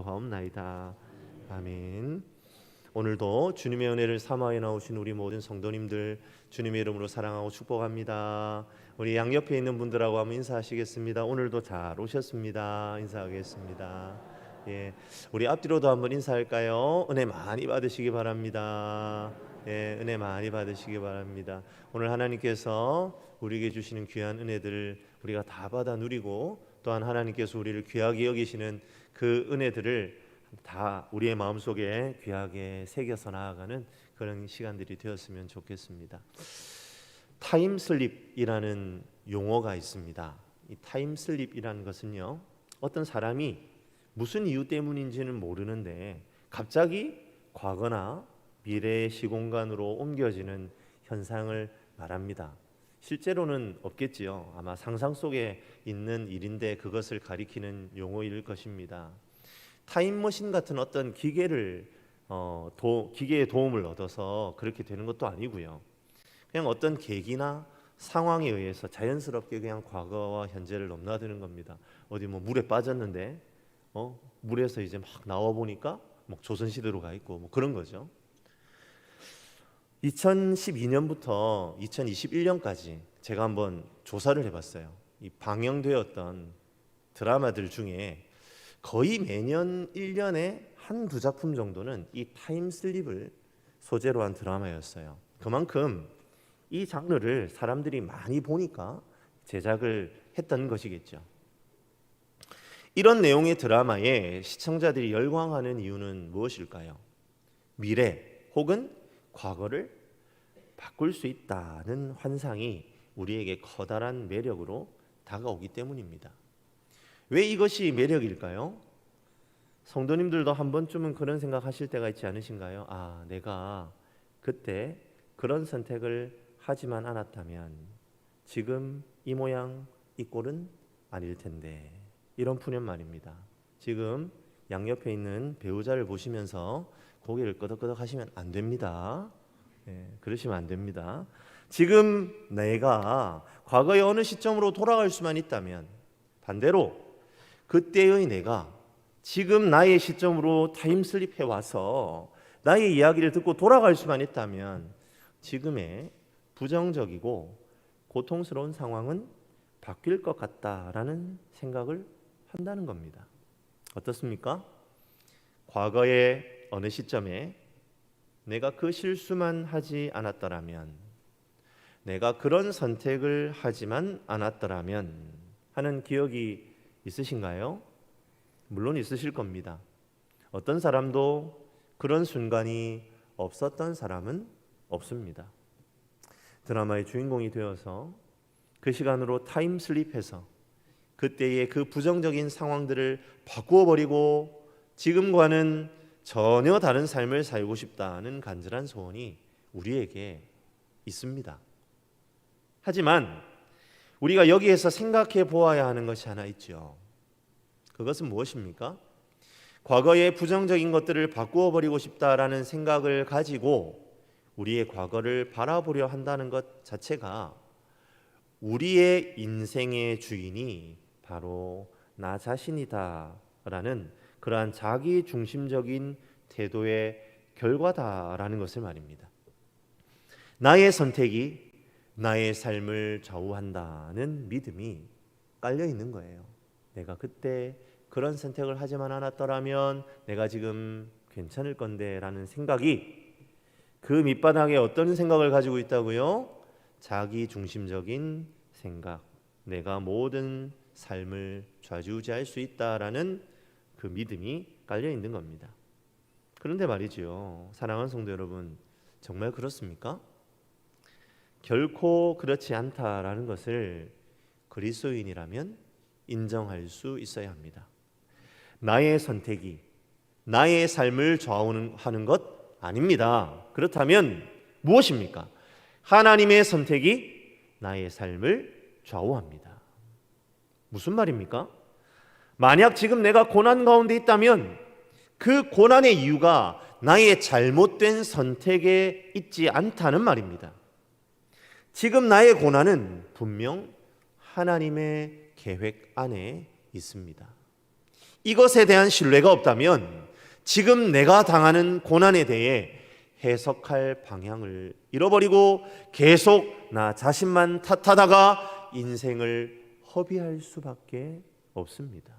하옵나이다. 아멘. 오늘도 주님의 은혜를 사모하여 나오신 우리 모든 성도님들 주님의 이름으로 사랑하고 축복합니다. 우리 양옆에 있는 분들하고 한번 인사하시겠습니다. 오늘도 잘 오셨습니다. 인사하겠습니다. 예, 우리 앞뒤로도 한번 인사할까요? 은혜 많이 받으시기 바랍니다. 예, 은혜 많이 받으시기 바랍니다. 오늘 하나님께서 우리에게 주시는 귀한 은혜들을 우리가 다 받아 누리고 또한 하나님께서 우리를 귀하게 여기시는 그 은혜들을 다 우리의 마음속에 귀하게 새겨서 나아가는 그런 시간들이 되었으면 좋겠습니다. 타임슬립이라는 용어가 있습니다. 이 타임슬립이라는 것은요, 어떤 사람이 무슨 이유 때문인지는 모르는데 갑자기 과거나 미래의 시공간으로 옮겨지는 현상을 말합니다. 실제로는 없겠지요. 아마 상상 속에 있는 일인데 그것을 가리키는 용어일 것입니다. 타임머신 같은 어떤 기계의 도움을 얻어서 그렇게 되는 것도 아니고요. 그냥 어떤 계기나 상황에 의해서 자연스럽게 그냥 과거와 현재를 넘나드는 겁니다. 어디 뭐 물에 빠졌는데 물에서 이제 막 나와 보니까 뭐 조선시대로 가 있고 뭐 그런 거죠. 2012년부터 2021년까지 제가 한번 조사를 해봤어요. 이 방영되었던 드라마들 중에 거의 매년 1년에 한두 작품 정도는 이 타임슬립을 소재로 한 드라마였어요. 그만큼 이 장르를 사람들이 많이 보니까 제작을 했던 것이겠죠. 이런 내용의 드라마에 시청자들이 열광하는 이유는 무엇일까요? 미래 혹은 과거를 바꿀 수 있다는 환상이 우리에게 커다란 매력으로 다가오기 때문입니다. 왜 이것이 매력일까요? 성도님들도 한 번쯤은 그런 생각하실 때가 있지 않으신가요? 아, 내가 그때 그런 선택을 하지만 않았다면 지금 이 모양 이 꼴은 아닐 텐데, 이런 푸념 말입니다. 지금 양옆에 있는 배우자를 보시면서 고개를 끄덕끄덕 하시면 안 됩니다. 그러시면 안 됩니다. 지금 내가 과거의 어느 시점으로 돌아갈 수만 있다면, 반대로 그때의 내가 지금 나의 시점으로 타임슬립해 와서 나의 이야기를 듣고 돌아갈 수만 있다면 지금의 부정적이고 고통스러운 상황은 바뀔 것 같다라는 생각을 한다는 겁니다. 어떻습니까? 과거의 어느 시점에 내가 그 실수만 하지 않았더라면, 내가 그런 선택을 하지만 않았더라면 하는 기억이 있으신가요? 물론 있으실 겁니다. 어떤 사람도 그런 순간이 없었던 사람은 없습니다. 드라마의 주인공이 되어서 그 시간으로 타임슬립해서 그때의 그 부정적인 상황들을 바꾸어 버리고 지금과는 전혀 다른 삶을 살고 싶다는 간절한 소원이 우리에게 있습니다. 하지만 우리가 여기에서 생각해 보아야 하는 것이 하나 있죠. 그것은 무엇입니까? 과거의 부정적인 것들을 바꾸어 버리고 싶다라는 생각을 가지고 우리의 과거를 바라보려 한다는 것 자체가 우리의 인생의 주인이 바로 나 자신이다라는 그러한 자기 중심적인 태도의 결과다라는 것을 말입니다. 나의 선택이 나의 삶을 좌우한다는 믿음이 깔려 있는 거예요. 내가 그때 그런 선택을 하지만 않았더라면 내가 지금 괜찮을 건데 라는 생각이, 그 밑바닥에 어떤 생각을 가지고 있다고요? 자기 중심적인 생각, 내가 모든 삶을 좌지우지할 수 있다라는 그 믿음이 깔려 있는 겁니다. 그런데 말이죠, 사랑하는 성도 여러분, 정말 그렇습니까? 결코 그렇지 않다라는 것을 그리스도인이라면 인정할 수 있어야 합니다. 나의 선택이 나의 삶을 좌우하는 것 아닙니다. 그렇다면 무엇입니까? 하나님의 선택이 나의 삶을 좌우합니다. 무슨 말입니까? 만약 지금 내가 고난 가운데 있다면 그 고난의 이유가 나의 잘못된 선택에 있지 않다는 말입니다. 지금 나의 고난은 분명 하나님의 계획 안에 있습니다. 이것에 대한 신뢰가 없다면 지금 내가 당하는 고난에 대해 해석할 방향을 잃어버리고 계속 나 자신만 탓하다가 인생을 허비할 수밖에 없습니다.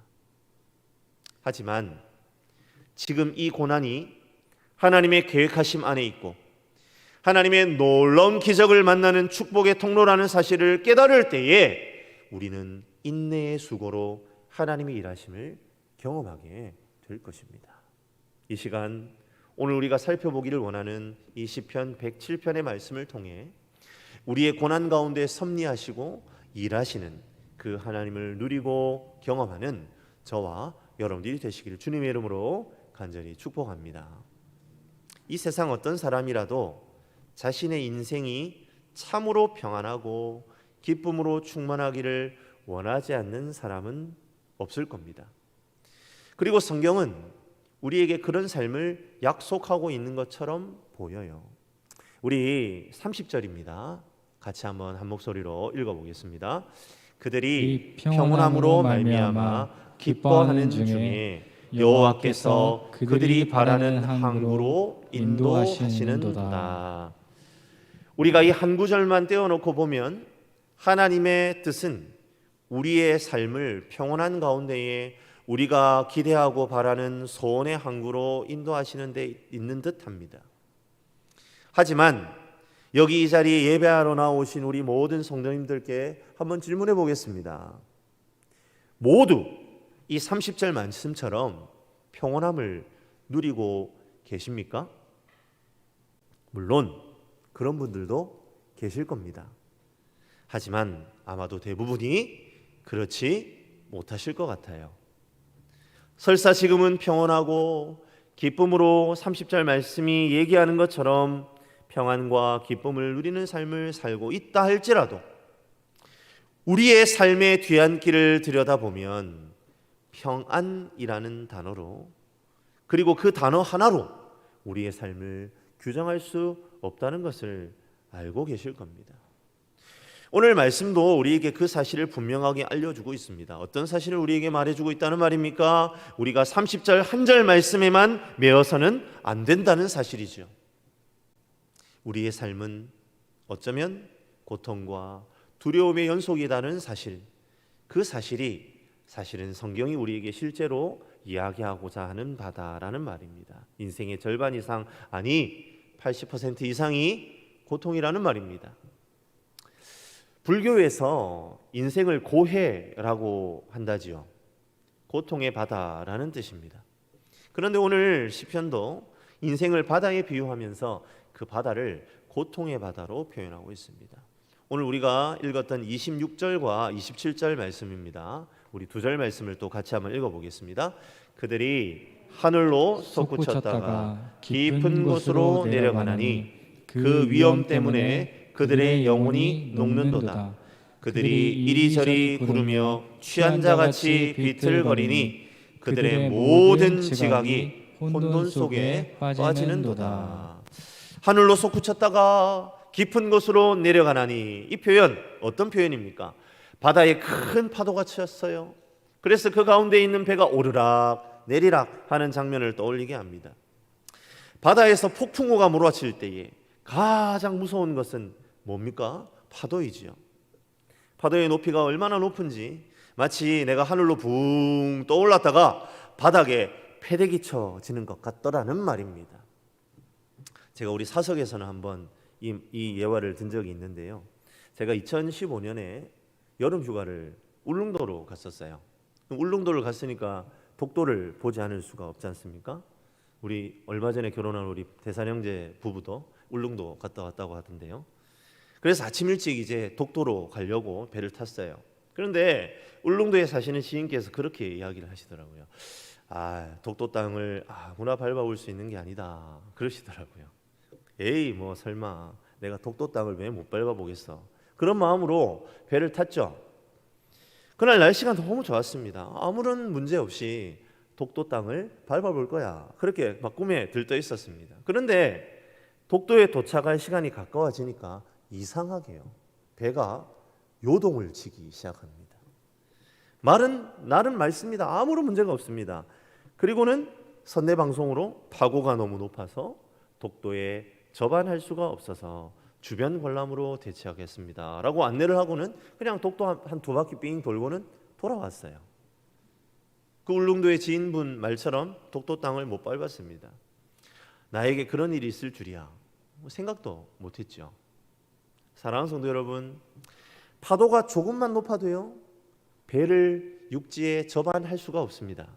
하지만 지금 이 고난이 하나님의 계획하심 안에 있고 하나님의 놀라운 기적을 만나는 축복의 통로라는 사실을 깨달을 때에 우리는 인내의 수고로 하나님의 일하심을 경험하게 될 것입니다. 이 시간 오늘 우리가 살펴보기를 원하는 이 시편 107편의 말씀을 통해 우리의 고난 가운데 섭리하시고 일하시는 그 하나님을 누리고 경험하는 저와 여러분들이 되시기를 주님의 이름으로 간절히 축복합니다. 이 세상 어떤 사람이라도 자신의 인생이 참으로 평안하고 기쁨으로 충만하기를 원하지 않는 사람은 없을 겁니다. 그리고 성경은 우리에게 그런 삶을 약속하고 있는 것처럼 보여요. 우리 30절입니다. 같이 한번 한 목소리로 읽어보겠습니다. 그들이 평온함으로 말미암아 기뻐하는 중에 여호와께서 그들이 바라는 항구로 인도하시는도다. 우리가 이 한 구절만 떼어놓고 보면 하나님의 뜻은 우리의 삶을 평온한 가운데에 우리가 기대하고 바라는 소원의 항구로 인도하시는 데 있는 듯합니다. 하지만 여기 이 자리에 예배하러 나오신 우리 모든 성도님들께 한번 질문해 보겠습니다. 모두 이 30절 말씀처럼 평온함을 누리고 계십니까? 물론 그런 분들도 계실 겁니다. 하지만 아마도 대부분이 그렇지 못하실 것 같아요. 설사 지금은 평온하고 기쁨으로 30절 말씀이 얘기하는 것처럼 평안과 기쁨을 누리는 삶을 살고 있다 할지라도 우리의 삶의 뒤안길을 들여다보면 평안이라는 단어로 그리고 그 단어 하나로 우리의 삶을 규정할 수 없다는 것을 알고 계실 겁니다. 오늘 말씀도 우리에게 그 사실을 분명하게 알려주고 있습니다. 어떤 사실을 우리에게 말해주고 있다는 말입니까? 우리가 30절 한 절 말씀에만 매어서는 안 된다는 사실이죠. 우리의 삶은 어쩌면 고통과 두려움의 연속이라는 사실, 그 사실이 사실은 성경이 우리에게 실제로 이야기하고자 하는 바다라는 말입니다. 인생의 절반 이상, 아니 80% 이상이 고통이라는 말입니다. 불교에서 인생을 고해라고 한다지요. 고통의 바다라는 뜻입니다. 그런데 오늘 시편도 인생을 바다에 비유하면서 그 바다를 고통의 바다로 표현하고 있습니다. 오늘 우리가 읽었던 26절과 27절 말씀입니다. 우리 두 절 말씀을 또 같이 한번 읽어보겠습니다. 그들이 하늘로 솟구쳤다가 깊은 곳으로 내려가나니 그 위험 때문에 그들의 영혼이 녹는도다. 그들이 이리저리 구르며 취한 자같이 비틀거리니 그들의 모든 지각이 혼돈 속에 빠지는도다. 하늘로 솟구쳤다가 깊은 곳으로 내려가나니, 이 표현 어떤 표현입니까? 바다에 큰 파도가 쳤어요. 그래서 그 가운데 있는 배가 오르락 내리락 하는 장면을 떠올리게 합니다. 바다에서 폭풍우가 몰아칠 때에 가장 무서운 것은 뭡니까? 파도이지요. 파도의 높이가 얼마나 높은지 마치 내가 하늘로 붕 떠올랐다가 바닥에 패대기 쳐지는 것 같더라는 말입니다. 제가 우리 사석에서는 한번 이 예화를 든 적이 있는데요. 제가 2015년에 여름 휴가를 울릉도로 갔었어요. 울릉도를 갔으니까 독도를 보지 않을 수가 없지 않습니까? 우리 얼마 전에 결혼한 우리 대산 형제 부부도 울릉도 갔다 왔다고 하던데요. 그래서 아침 일찍 이제 독도로 가려고 배를 탔어요. 그런데 울릉도에 사시는 지인께서 그렇게 이야기를 하시더라고요. 독도 땅을 아무나 밟아올 수 있는 게 아니다 그러시더라고요. 에이 뭐 설마 내가 독도 땅을 왜 못 밟아보겠어. 그런 마음으로 배를 탔죠. 그날 날씨가 너무 좋았습니다. 아무런 문제 없이 독도 땅을 밟아볼 거야, 그렇게 막 꿈에 들떠 있었습니다. 그런데 독도에 도착할 시간이 가까워지니까 이상하게요 배가 요동을 치기 시작합니다. 말은 나는 맑습니다. 아무런 문제가 없습니다. 그리고는 선내 방송으로 파고가 너무 높아서 독도에 접안할 수가 없어서 주변 관람으로 대체하겠습니다 라고 안내를 하고는 그냥 독도 한 두 바퀴 삥 돌고는 돌아왔어요. 그 울릉도의 지인분 말처럼 독도 땅을 못 밟았습니다. 나에게 그런 일이 있을 줄이야 생각도 못했죠. 사랑하는 성도 여러분, 파도가 조금만 높아도요 배를 육지에 접안할 수가 없습니다.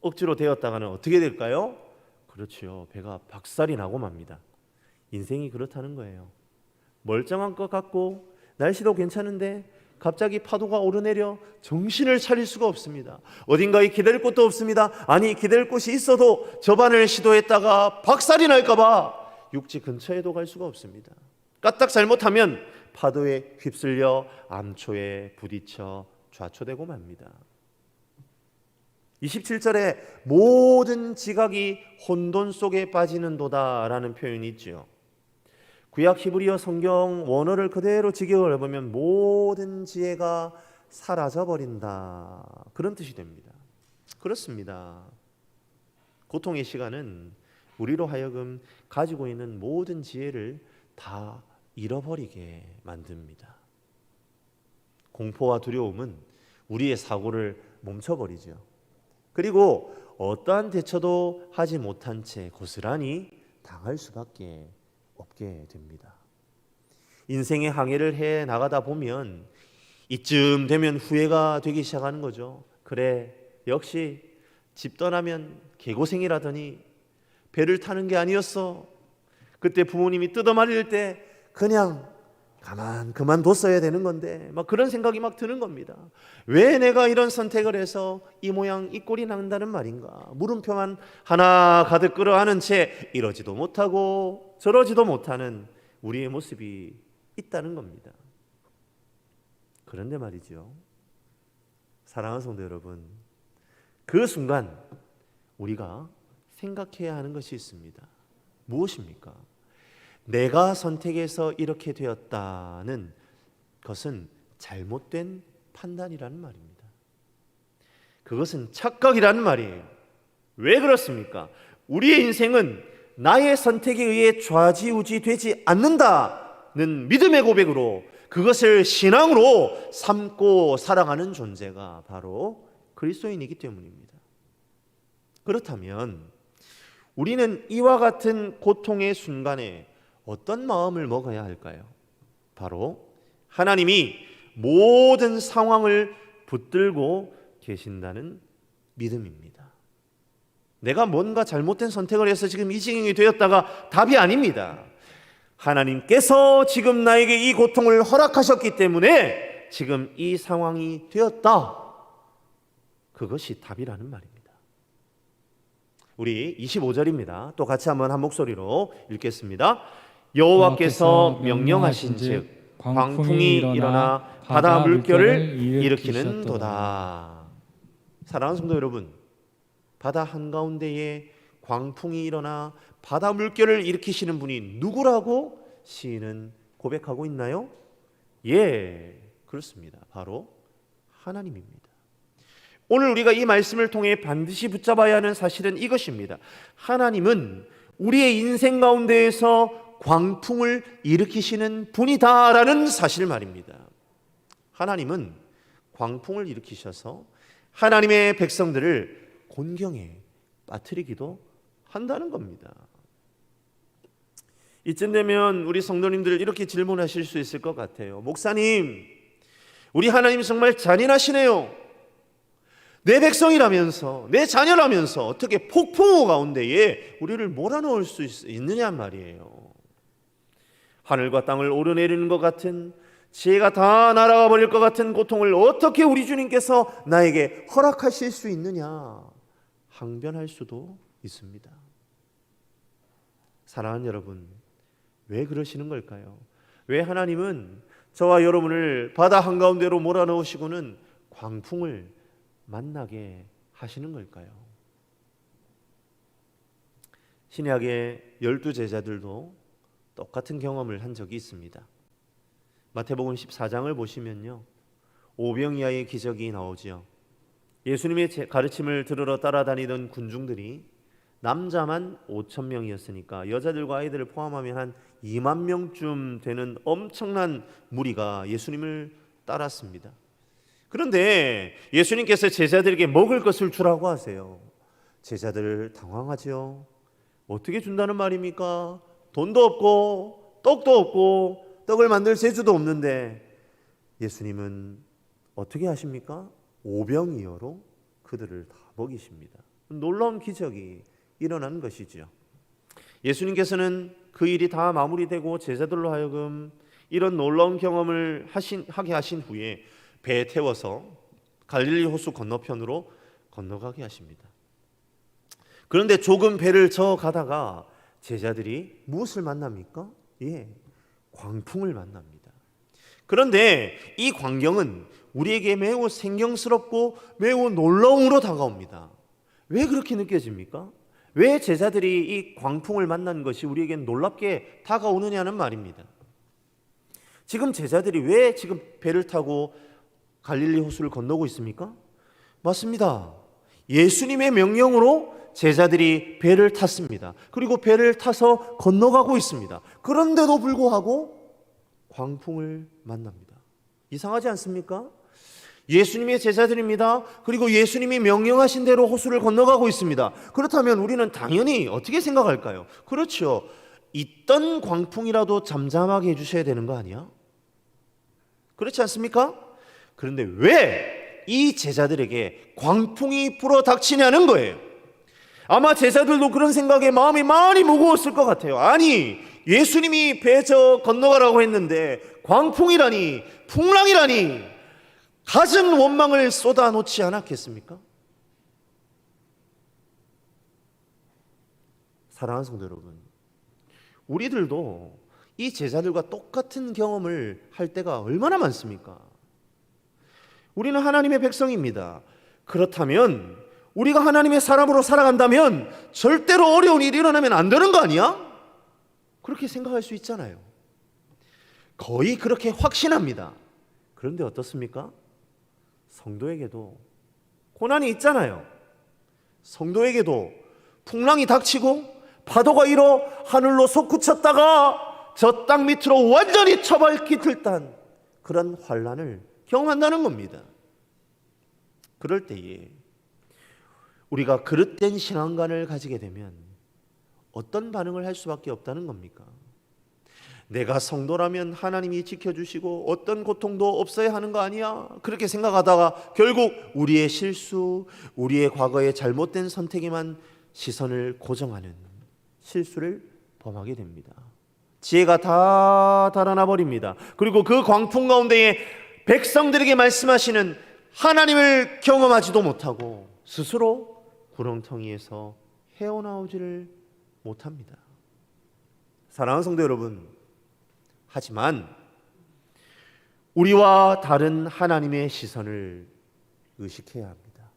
억지로 되었다가는 어떻게 될까요? 그렇죠. 배가 박살이 나고 맙니다. 인생이 그렇다는 거예요. 멀쩡한 것 같고 날씨도 괜찮은데 갑자기 파도가 오르내려 정신을 차릴 수가 없습니다. 어딘가에 기댈 곳도 없습니다. 아니 기댈 곳이 있어도 접안을 시도했다가 박살이 날까 봐 육지 근처에도 갈 수가 없습니다. 까딱 잘못하면 파도에 휩쓸려 암초에 부딪혀 좌초되고 맙니다. 27절에 모든 지각이 혼돈 속에 빠지는도다라는 표현이 있죠. 구약 히브리어 성경 원어를 그대로 직역을 해보면 모든 지혜가 사라져버린다 그런 뜻이 됩니다. 그렇습니다. 고통의 시간은 우리로 하여금 가지고 있는 모든 지혜를 다 잃어버리게 만듭니다. 공포와 두려움은 우리의 사고를 멈춰버리죠. 그리고 어떠한 대처도 하지 못한 채 고스란히 당할 수밖에 없게 됩니다. 인생의 항해를 해 나가다 보면 이쯤 되면 후회가 되기 시작하는 거죠. 그래, 역시 집 떠나면 개고생이라더니 배를 타는 게 아니었어. 그때 부모님이 뜯어말릴 때 그냥 그만뒀어야 되는 건데 막 그런 생각이 막 드는 겁니다. 왜 내가 이런 선택을 해서 이 모양 이 꼴이 난다는 말인가. 물음표만 하나 가득 끌어안은 채 이러지도 못하고 저러지도 못하는 우리의 모습이 있다는 겁니다. 그런데 말이죠, 사랑하는 성도 여러분, 그 순간 우리가 생각해야 하는 것이 있습니다. 무엇입니까? 내가 선택해서 이렇게 되었다는 것은 잘못된 판단이라는 말입니다. 그것은 착각이라는 말이에요. 왜 그렇습니까? 우리의 인생은 나의 선택에 의해 좌지우지 되지 않는다는 믿음의 고백으로 그것을 신앙으로 삼고 살아가는 존재가 바로 그리스도인이기 때문입니다. 그렇다면 우리는 이와 같은 고통의 순간에 어떤 마음을 먹어야 할까요? 바로 하나님이 모든 상황을 붙들고 계신다는 믿음입니다. 내가 뭔가 잘못된 선택을 해서 지금 이 지경이 되었다가 답이 아닙니다. 하나님께서 지금 나에게 이 고통을 허락하셨기 때문에 지금 이 상황이 되었다. 그것이 답이라는 말입니다. 우리 25절입니다. 또 같이 한번 한 목소리로 읽겠습니다. 여호와께서 명령하신즉 광풍이 일어나 바다 물결을 일으키는도다. 사랑하는 성도 여러분, 바다 한가운데에 광풍이 일어나 바다 물결을 일으키시는 분이 누구라고 시인은 고백하고 있나요? 예, 그렇습니다. 바로 하나님입니다. 오늘 우리가 이 말씀을 통해 반드시 붙잡아야 하는 사실은 이것입니다. 하나님은 우리의 인생 가운데에서 광풍을 일으키시는 분이다라는 사실 말입니다. 하나님은 광풍을 일으키셔서 하나님의 백성들을 곤경에 빠뜨리기도 한다는 겁니다. 이쯤 되면 우리 성도님들 이렇게 질문하실 수 있을 것 같아요. 목사님, 우리 하나님 정말 잔인하시네요. 내 백성이라면서, 내 자녀라면서 어떻게 폭풍우 가운데에 우리를 몰아넣을 수 있느냐 말이에요. 하늘과 땅을 오르내리는 것 같은, 지혜가 다 날아가 버릴 것 같은 고통을 어떻게 우리 주님께서 나에게 허락하실 수 있느냐 항변할 수도 있습니다. 사랑하는 여러분, 왜 그러시는 걸까요? 왜 하나님은 저와 여러분을 바다 한가운데로 몰아넣으시고는 광풍을 만나게 하시는 걸까요? 신약의 12제자들도 똑같은 경험을 한 적이 있습니다. 마태복음 14장을 보시면요, 오병이어의 기적이 나오지요. 예수님의 가르침을 들으러 따라다니던 군중들이 남자만 5천 명이었으니까 여자들과 아이들을 포함하면 한 2만 명쯤 되는 엄청난 무리가 예수님을 따랐습니다. 그런데 예수님께서 제자들에게 먹을 것을 주라고 하세요. 제자들 당황하죠. 어떻게 준다는 말입니까? 돈도 없고 떡도 없고 떡을 만들 재주도 없는데 예수님은 어떻게 하십니까? 오병이어로 그들을 다 먹이십니다. 놀라운 기적이 일어난 것이죠. 예수님께서는 그 일이 다 마무리되고 제자들로 하여금 이런 놀라운 경험을 하게 하신 후에 배에 태워서 갈릴리 호수 건너편으로 건너가게 하십니다. 그런데 조금 배를 저어 가다가 제자들이 무엇을 만납니까? 광풍을 만납니다. 그런데 이 광경은 우리에게 매우 생경스럽고 매우 놀라움으로 다가옵니다. 왜 그렇게 느껴집니까? 왜 제자들이 이 광풍을 만난 것이 우리에겐 놀랍게 다가오느냐는 말입니다. 지금 제자들이 왜 지금 배를 타고 갈릴리 호수를 건너고 있습니까? 맞습니다. 예수님의 명령으로 제자들이 배를 탔습니다. 그리고 배를 타서 건너가고 있습니다. 그런데도 불구하고 광풍을 만납니다. 이상하지 않습니까? 예수님의 제자들입니다. 그리고 예수님이 명령하신 대로 호수를 건너가고 있습니다. 그렇다면 우리는 당연히 어떻게 생각할까요? 그렇죠. 있던 광풍이라도 잠잠하게 해주셔야 되는 거 아니야? 그렇지 않습니까? 그런데 왜 이 제자들에게 광풍이 불어닥치냐는 거예요. 아마 제자들도 그런 생각에 마음이 많이 무거웠을 것 같아요. 아니, 예수님이 배 저 건너가라고 했는데 광풍이라니, 풍랑이라니, 갖은 원망을 쏟아놓지 않았겠습니까? 사랑하는 성도 여러분, 우리들도 이 제자들과 똑같은 경험을 할 때가 얼마나 많습니까? 우리는 하나님의 백성입니다. 그렇다면 우리가 하나님의 사람으로 살아간다면 절대로 어려운 일이 일어나면 안 되는 거 아니야? 그렇게 생각할 수 있잖아요. 거의 그렇게 확신합니다. 그런데 어떻습니까? 성도에게도 고난이 있잖아요. 성도에게도 풍랑이 닥치고 파도가 일어 하늘로 솟구쳤다가 저 땅 밑으로 완전히 처박히 들단 그런 환난을 경험한다는 겁니다. 그럴 때에 우리가 그릇된 신앙관을 가지게 되면 어떤 반응을 할 수밖에 없다는 겁니까? 내가 성도라면 하나님이 지켜주시고 어떤 고통도 없어야 하는 거 아니야? 그렇게 생각하다가 결국 우리의 실수, 우리의 과거의 잘못된 선택에만 시선을 고정하는 실수를 범하게 됩니다. 지혜가 다 달아나 버립니다. 그리고 그 광풍 가운데에 백성들에게 말씀하시는 하나님을 경험하지도 못하고 스스로 구렁텅이에서 헤어나오지를 못합니다. 사랑하는 성도 여러분, 하지만 우리와 다른 하나님의 시선을 의식해야 합니다.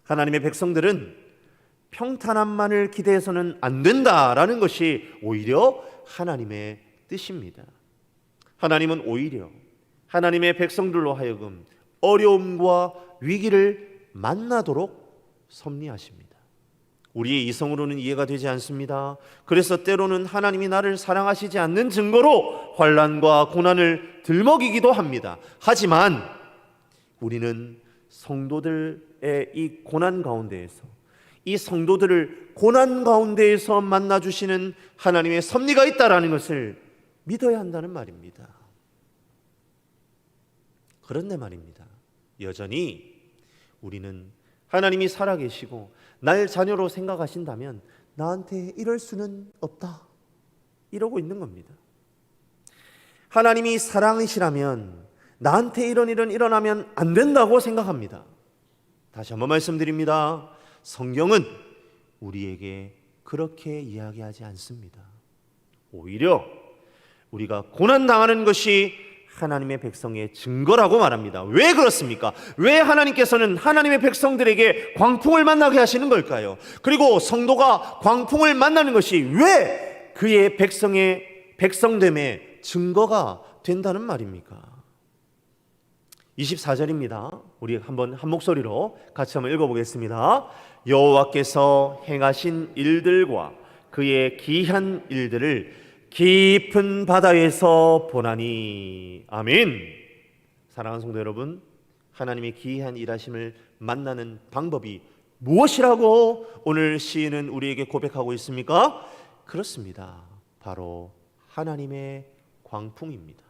하나님의 백성들은 평탄함만을 기대해서는 안 된다라는 것이 오히려 하나님의 뜻입니다. 하나님은 오히려 하나님의 백성들로 하여금 어려움과 위기를 만나도록 섭리하십니다. 우리의 이성으로는 이해가 되지 않습니다. 그래서 때로는 하나님이 나를 사랑하시지 않는 증거로 환난과 고난을 들먹이기도 합니다. 하지만 우리는 성도들의 이 고난 가운데에서, 이 성도들을 고난 가운데에서 만나주시는 하나님의 섭리가 있다라는 것을 믿어야 한다는 말입니다. 그런데 말입니다, 여전히 우리는 하나님이 살아계시고 날 자녀로 생각하신다면 나한테 이럴 수는 없다, 이러고 있는 겁니다. 하나님이 사랑이시라면 나한테 이런 일은 일어나면 안 된다고 생각합니다. 다시 한번 말씀드립니다. 성경은 우리에게 그렇게 이야기하지 않습니다. 오히려 우리가 고난당하는 것이 하나님의 백성의 증거라고 말합니다. 왜 그렇습니까? 왜 하나님께서는 하나님의 백성들에게 광풍을 만나게 하시는 걸까요? 그리고 성도가 광풍을 만나는 것이 왜 그의 백성됨의 증거가 된다는 말입니까? 24절입니다. 우리 한번 한 목소리로 같이 한번 읽어보겠습니다. 여호와께서 행하신 일들과 그의 기이한 일들을 깊은 바다에서 보나니. 아멘. 사랑하는 성도 여러분, 하나님의 기이한 일하심을 만나는 방법이 무엇이라고 오늘 시인은 우리에게 고백하고 있습니까? 그렇습니다. 바로 하나님의 광풍입니다.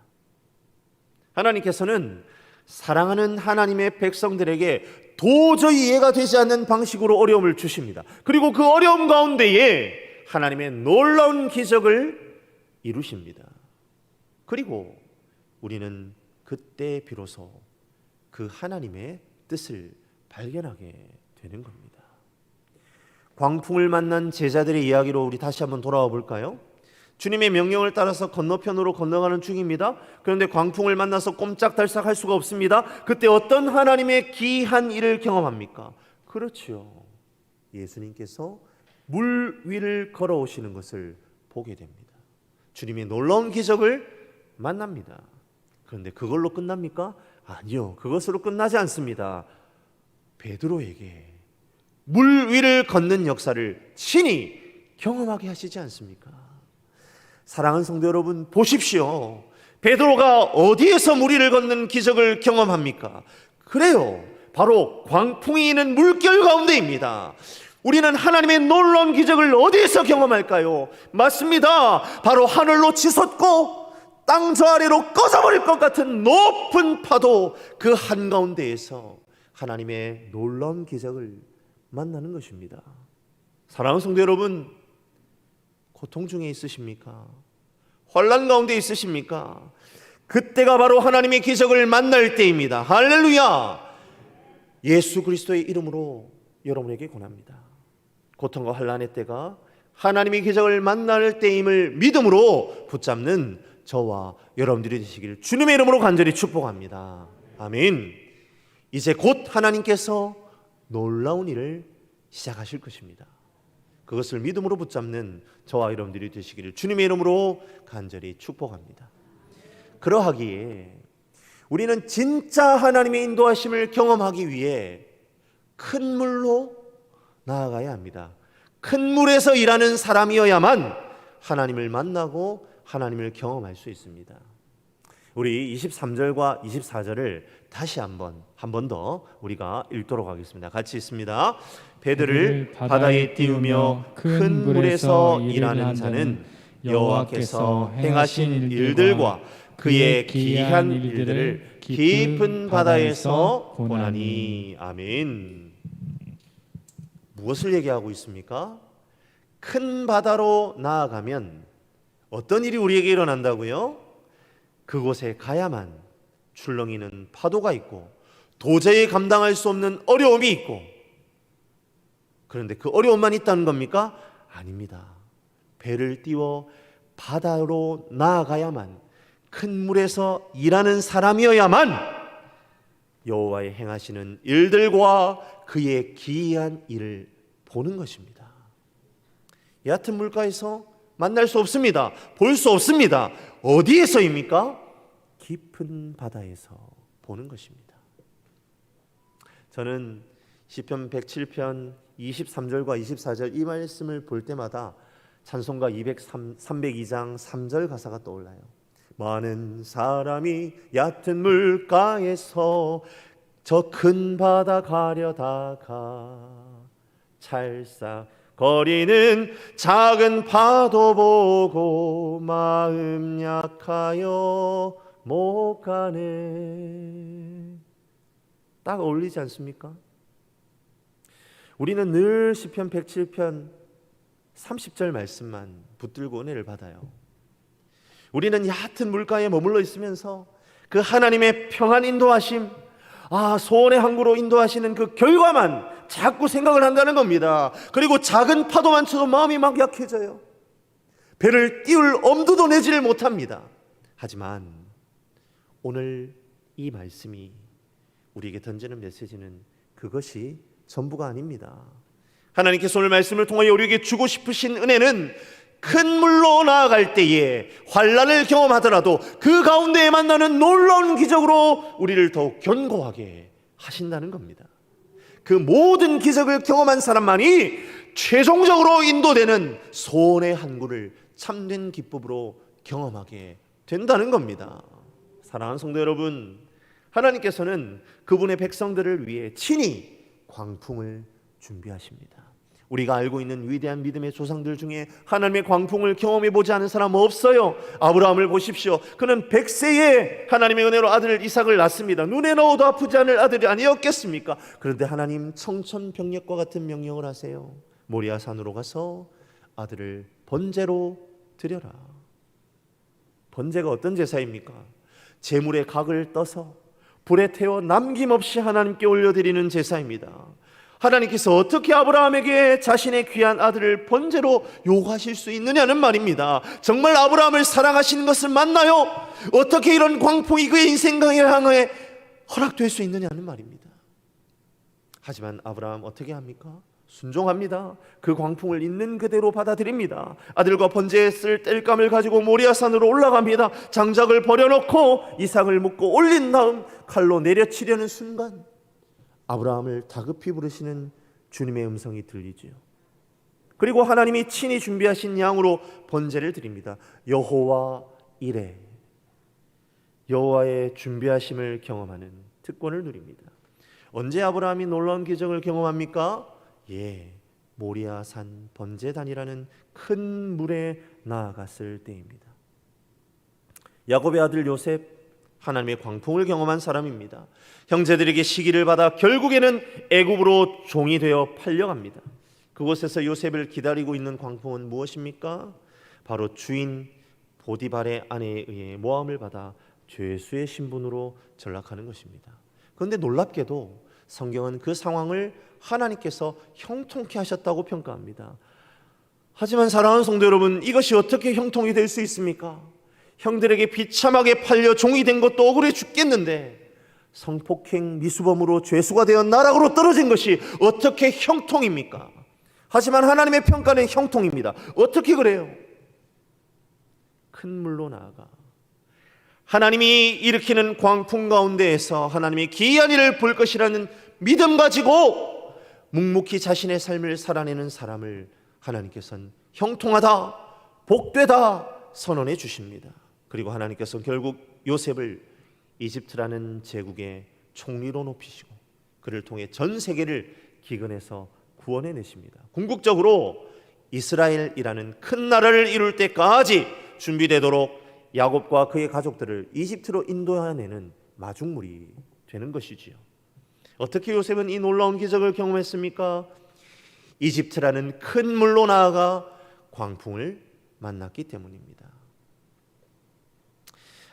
하나님께서는 사랑하는 하나님의 백성들에게 도저히 이해가 되지 않는 방식으로 어려움을 주십니다. 그리고 그 어려움 가운데에 하나님의 놀라운 기적을 이루십니다. 그리고 우리는 그때 비로소 그 하나님의 뜻을 발견하게 되는 겁니다. 광풍을 만난 제자들의 이야기로 우리 다시 한번 돌아와 볼까요? 주님의 명령을 따라서 건너편으로 건너가는 중입니다. 그런데 광풍을 만나서 꼼짝달싹 할 수가 없습니다. 그때 어떤 하나님의 기이한 일을 경험합니까? 그렇지요. 예수님께서 물 위를 걸어오시는 것을 보게 됩니다. 주님의 놀라운 기적을 만납니다. 그런데 그걸로 끝납니까? 아니요. 그것으로 끝나지 않습니다. 베드로에게 물 위를 걷는 역사를 친히 경험하게 하시지 않습니까? 사랑하는 성도 여러분, 보십시오. 베드로가 어디에서 물 위를 걷는 기적을 경험합니까? 그래요. 바로 광풍이 있는 물결 가운데입니다. 우리는 하나님의 놀라운 기적을 어디에서 경험할까요? 맞습니다. 바로 하늘로 치솟고 땅 저 아래로 꺼져버릴 것 같은 높은 파도 그 한가운데에서 하나님의 놀라운 기적을 만나는 것입니다. 사랑하는 성도 여러분, 고통 중에 있으십니까? 환난 가운데 있으십니까? 그때가 바로 하나님의 기적을 만날 때입니다. 할렐루야! 예수 그리스도의 이름으로 여러분에게 권합니다. 고통과 환난의 때가 하나님의 기적을 만날 때임을 믿음으로 붙잡는 저와 여러분들이 되시기를 주님의 이름으로 간절히 축복합니다. 아멘. 이제 곧 하나님께서 놀라운 일을 시작하실 것입니다. 그것을 믿음으로 붙잡는 저와 여러분들이 되시기를 주님의 이름으로 간절히 축복합니다. 그러하기에 우리는 진짜 하나님의 인도하심을 경험하기 위해 큰 물로 나아가야 합니다. 큰 물에서 일하는 사람이어야만 하나님을 만나고 하나님을 경험할 수 있습니다. 우리 23절과 24절을 다시 한 번 더 우리가 읽도록 하겠습니다. 같이 읽습니다. 배들을 바다에 띄우며 큰 물에서 일하는 자는 여호와께서 행하신 일들과 그의 기이한 일들을 깊은 바다에서 보나니. 아멘. 무엇을 얘기하고 있습니까? 큰 바다로 나아가면 어떤 일이 우리에게 일어난다고요? 그곳에 가야만 출렁이는 파도가 있고 도저히 감당할 수 없는 어려움이 있고, 그런데 그 어려움만 있다는 겁니까? 아닙니다. 배를 띄워 바다로 나아가야만, 큰 물에서 일하는 사람이어야만 여호와의 행하시는 일들과 그의 기이한 일을 보는 것입니다. 얕은 물가에서 만날 수 없습니다. 볼 수 없습니다. 어디에서입니까? 깊은 바다에서 보는 것입니다. 저는 시편 107편 23절과 24절 이 말씀을 볼 때마다 찬송가 302장 3절 가사가 떠올라요. 많은 사람이 얕은 물가에서 저 큰 바다 가려다가 찰싹거리는 작은 파도 보고 마음 약하여 못 가네. 딱 어울리지 않습니까? 우리는 늘 시편 107편 30절 말씀만 붙들고 은혜를 받아요. 우리는 얕은 물가에 머물러 있으면서 그 하나님의 평안 인도하심, 소원의 항구로 인도하시는 그 결과만 자꾸 생각을 한다는 겁니다. 그리고 작은 파도만 쳐도 마음이 막 약해져요. 배를 띄울 엄두도 내지를 못합니다. 하지만 오늘 이 말씀이 우리에게 던지는 메시지는 그것이 전부가 아닙니다. 하나님께서 오늘 말씀을 통하여 우리에게 주고 싶으신 은혜는 큰 물로 나아갈 때에 환난을 경험하더라도 그 가운데에 만나는 놀라운 기적으로 우리를 더욱 견고하게 하신다는 겁니다. 그 모든 기적을 경험한 사람만이 최종적으로 인도되는 소원의 항구를 참된 기쁨으로 경험하게 된다는 겁니다. 사랑하는 성도 여러분, 하나님께서는 그분의 백성들을 위해 친히 광풍을 준비하십니다. 우리가 알고 있는 위대한 믿음의 조상들 중에 하나님의 광풍을 경험해 보지 않은 사람 없어요. 아브라함을 보십시오. 그는 100세에 하나님의 은혜로 아들 이삭을 낳습니다. 눈에 넣어도 아프지 않을 아들이 아니었겠습니까? 그런데 하나님 청천벽력과 같은 명령을 하세요. 모리아 산으로 가서 아들을 번제로 드려라. 번제가 어떤 제사입니까? 제물의 각을 떠서 불에 태워 남김없이 하나님께 올려드리는 제사입니다. 하나님께서 어떻게 아브라함에게 자신의 귀한 아들을 번제로 요구하실 수 있느냐는 말입니다. 정말 아브라함을 사랑하시는 것을 맞나요? 어떻게 이런 광풍이 그의 인생을 향해 허락될 수 있느냐는 말입니다. 하지만 아브라함 어떻게 합니까? 순종합니다. 그 광풍을 있는 그대로 받아들입니다. 아들과 번제했을 땔감을 가지고 모리아산으로 올라갑니다. 장작을 버려놓고 이삭을 묶고 올린 다음 칼로 내려치려는 순간 아브라함을 다급히 부르시는 주님의 음성이 들리지요. 그리고 하나님이 친히 준비하신 양으로 번제를 드립니다. 여호와 이레, 여호와의 준비하심을 경험하는 특권을 누립니다. 언제 아브라함이 놀라운 기적을 경험합니까? 모리아산 번제단이라는 큰 물에 나아갔을 때입니다. 야곱의 아들 요셉, 하나님의 광풍을 경험한 사람입니다. 형제들에게 시기를 받아 결국에는 애굽으로 종이 되어 팔려갑니다. 그곳에서 요셉을 기다리고 있는 광풍은 무엇입니까? 바로 주인 보디발의 아내에 의해 모함을 받아 죄수의 신분으로 전락하는 것입니다. 그런데 놀랍게도 성경은 그 상황을 하나님께서 형통케 하셨다고 평가합니다. 하지만 사랑하는 성도 여러분, 이것이 어떻게 형통이 될 수 있습니까? 형들에게 비참하게 팔려 종이 된 것도 억울해 죽겠는데 성폭행 미수범으로 죄수가 되어 나락으로 떨어진 것이 어떻게 형통입니까? 하지만 하나님의 평가는 형통입니다. 어떻게 그래요? 큰 물로 나아가 하나님이 일으키는 광풍 가운데에서 하나님이 기이한 일을 볼 것이라는 믿음 가지고 묵묵히 자신의 삶을 살아내는 사람을 하나님께서는 형통하다, 복되다 선언해 주십니다. 그리고 하나님께서 결국 요셉을 이집트라는 제국의 총리로 높이시고 그를 통해 전 세계를 기근에서 구원해 내십니다. 궁극적으로 이스라엘이라는 큰 나라를 이룰 때까지 준비되도록 야곱과 그의 가족들을 이집트로 인도해내는 마중물이 되는 것이지요. 어떻게 요셉은 이 놀라운 기적을 경험했습니까? 이집트라는 큰 물로 나아가 광풍을 만났기 때문입니다.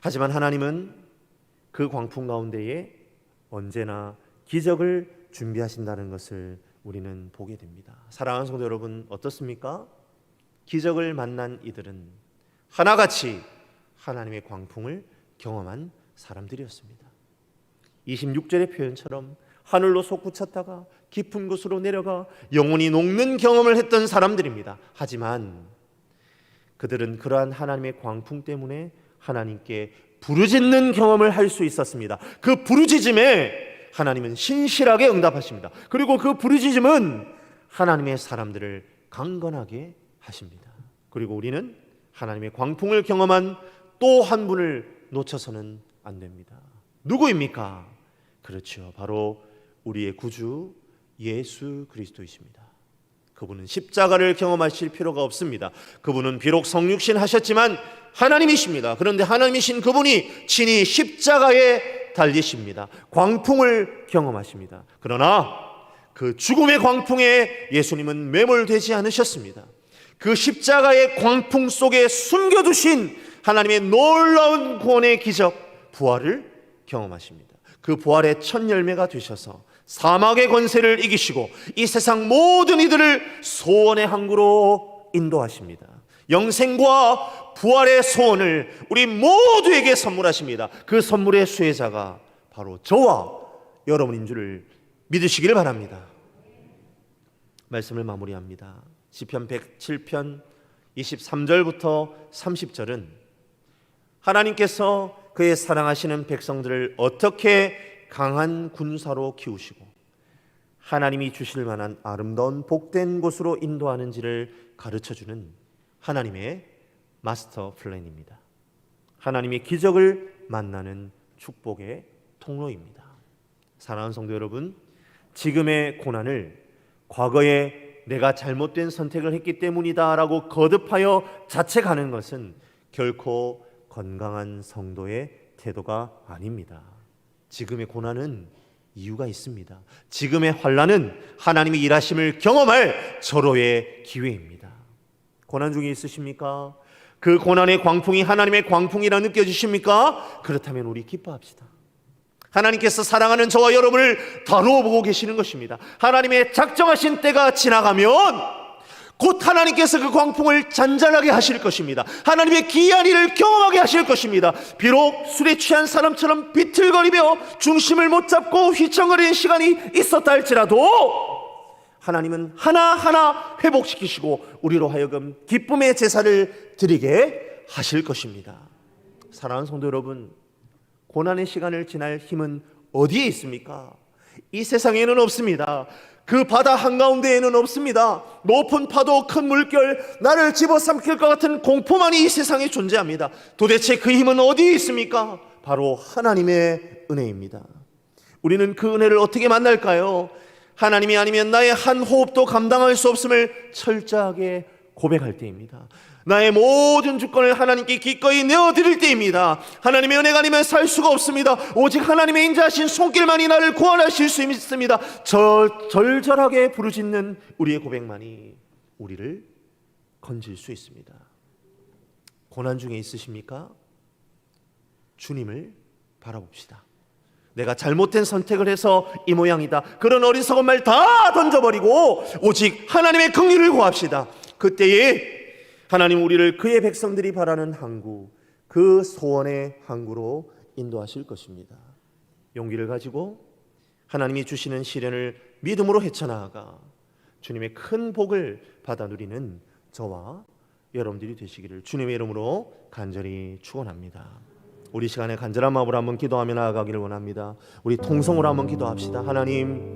하지만 하나님은 그 광풍 가운데에 언제나 기적을 준비하신다는 것을 우리는 보게 됩니다. 사랑하는 성도 여러분, 어떻습니까? 기적을 만난 이들은 하나같이 하나님의 광풍을 경험한 사람들이었습니다. 26절의 표현처럼 하늘로 솟구쳤다가 깊은 곳으로 내려가 영혼이 녹는 경험을 했던 사람들입니다. 하지만 그들은 그러한 하나님의 광풍 때문에 하나님께 부르짖는 경험을 할 수 있었습니다. 그 부르짖음에 하나님은 신실하게 응답하십니다. 그리고 그 부르짖음은 하나님의 사람들을 강건하게 하십니다. 그리고 우리는 하나님의 광풍을 경험한 또 한 분을 놓쳐서는 안 됩니다. 누구입니까? 그렇죠. 바로 우리의 구주 예수 그리스도이십니다. 그분은 십자가를 경험하실 필요가 없습니다. 그분은 비록 성육신 하셨지만 하나님이십니다. 그런데 하나님이신 그분이 친히 십자가에 달리십니다. 광풍을 경험하십니다. 그러나 그 죽음의 광풍에 예수님은 매몰되지 않으셨습니다. 그 십자가의 광풍 속에 숨겨두신 하나님의 놀라운 구원의 기적, 부활을 경험하십니다. 그 부활의 첫 열매가 되셔서 사막의 권세를 이기시고 이 세상 모든 이들을 소원의 항구로 인도하십니다. 영생과 부활의 소원을 우리 모두에게 선물하십니다. 그 선물의 수혜자가 바로 저와 여러분인 줄을 믿으시기를 바랍니다. 말씀을 마무리합니다. 시편 107편 23절부터 30절은 하나님께서 그의 사랑하시는 백성들을 어떻게 강한 군사로 키우시고 하나님이 주실 만한 아름다운 복된 곳으로 인도하는지를 가르쳐주는 하나님의 마스터 플랜입니다. 하나님의 기적을 만나는 축복의 통로입니다. 사랑하는 성도 여러분, 지금의 고난을 과거에 내가 잘못된 선택을 했기 때문이다라고 거듭하여 자책하는 것은 결코 건강한 성도의 태도가 아닙니다. 지금의 고난은 이유가 있습니다. 지금의 환난은 하나님의 일하심을 경험할 절호의 기회입니다. 고난 중에 있으십니까? 그 고난의 광풍이 하나님의 광풍이라 느껴지십니까? 그렇다면 우리 기뻐합시다. 하나님께서 사랑하는 저와 여러분을 다루어 보고 계시는 것입니다. 하나님의 작정하신 때가 지나가면 곧 하나님께서 그 광풍을 잔잔하게 하실 것입니다. 하나님의 기이한 일을 경험하게 하실 것입니다. 비록 술에 취한 사람처럼 비틀거리며 중심을 못 잡고 휘청거리는 시간이 있었다 할지라도 하나님은 하나하나 회복시키시고 우리로 하여금 기쁨의 제사를 드리게 하실 것입니다. 사랑하는 성도 여러분, 고난의 시간을 지날 힘은 어디에 있습니까? 이 세상에는 없습니다. 그 바다 한가운데에는 없습니다. 높은 파도, 큰 물결, 나를 집어삼킬 것 같은 공포만이 이 세상에 존재합니다. 도대체 그 힘은 어디에 있습니까? 바로 하나님의 은혜입니다. 우리는 그 은혜를 어떻게 만날까요? 하나님이 아니면 나의 한 호흡도 감당할 수 없음을 철저하게 고백할 때입니다. 나의 모든 주권을 하나님께 기꺼이 내어드릴 때입니다. 하나님의 은혜가 아니면 살 수가 없습니다. 오직 하나님의 인자하신 손길만이 나를 구원하실 수 있습니다. 절절하게 부르짖는 우리의 고백만이 우리를 건질 수 있습니다. 고난 중에 있으십니까? 주님을 바라봅시다. 내가 잘못된 선택을 해서 이 모양이다, 그런 어리석은 말 다 던져버리고 오직 하나님의 긍휼을 구합시다. 그때에 하나님 우리를 그의 백성들이 바라는 항구, 그 소원의 항구로 인도하실 것입니다. 용기를 가지고 하나님이 주시는 시련을 믿음으로 헤쳐나가 주님의 큰 복을 받아 누리는 저와 여러분들이 되시기를 주님의 이름으로 간절히 축원합니다. 우리 시간에 간절한 마음으로 한번 기도하며 나아가기를 원합니다. 우리 통성으로 한번 기도합시다. 하나님,